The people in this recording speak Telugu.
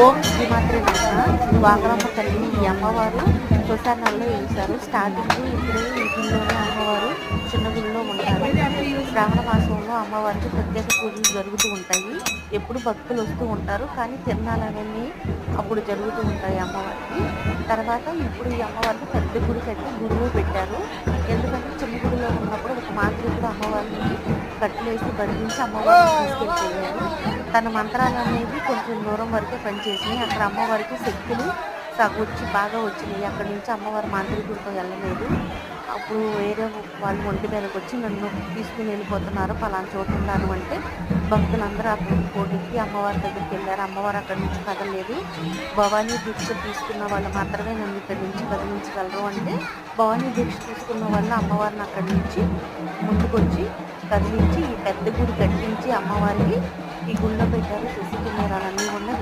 ఓం శ్రీమాత్రే నమః. వాకరమ్మ తల్లి ఈ అమ్మవారు శ్మశానాల్లో వేశారు. స్టార్టింగ్ ఇప్పుడే ఈ గుడిలోనే అమ్మవారు చిన్న గుడిలో ఉంటారు. శ్రావణ మాసంలో అమ్మవారికి ప్రత్యేక పూజలు జరుగుతూ ఉంటాయి. ఎప్పుడు భక్తులు వస్తూ ఉంటారు, కానీ తిరణాలన్నీ అప్పుడు జరుగుతూ ఉంటాయి అమ్మవారికి. తర్వాత ఇప్పుడు ఈ అమ్మవారిని పెద్ద గుడి కట్టి గుడిలో పెట్టారు. ఎందుకంటే చిన్న గుడిలో ఉన్నప్పుడు ఒక మాంత్రికుడు అమ్మవారిని కట్లేసి బంధించి అమ్మవారిని తీసుకెళ్ళిపోయారు. తన మంత్రాలు అనేవి కొంచెం దూరం వరకే పనిచేసినాయి. అక్కడ అమ్మవారికి శక్తులు బాగా వచ్చినాయి. అక్కడి నుంచి అమ్మవారి మాంత్రికుడితో వెళ్ళలేదు. అప్పుడు వేరే వాళ్ళు ఒంటి మీదకి వచ్చి నన్ను తీసుకుని వెళ్ళిపోతున్నారు, పలానా చోటు ఉన్నాను అంటే భక్తులందరూ అక్కడ పోటీకి అమ్మవారి దగ్గరికి వెళ్ళారు. అమ్మవారు అక్కడి నుంచి కదలలేదు. భవానీ దీక్ష తీసుకున్న వాళ్ళు మాత్రమే నన్ను ఇక్కడి నుంచి కదిలించగలరు అంటే భవానీ దీక్ష తీసుకున్న వాళ్ళు అమ్మవారిని అక్కడి నుంచి ముందుకొచ్చి కదిలించి ఈ పెద్ద గుడి కట్టించి అమ్మవారికి ఈ గుళ్ళో పెట్టారు. సీసీ కెమెరాలన్నీ ఉన్నాయి.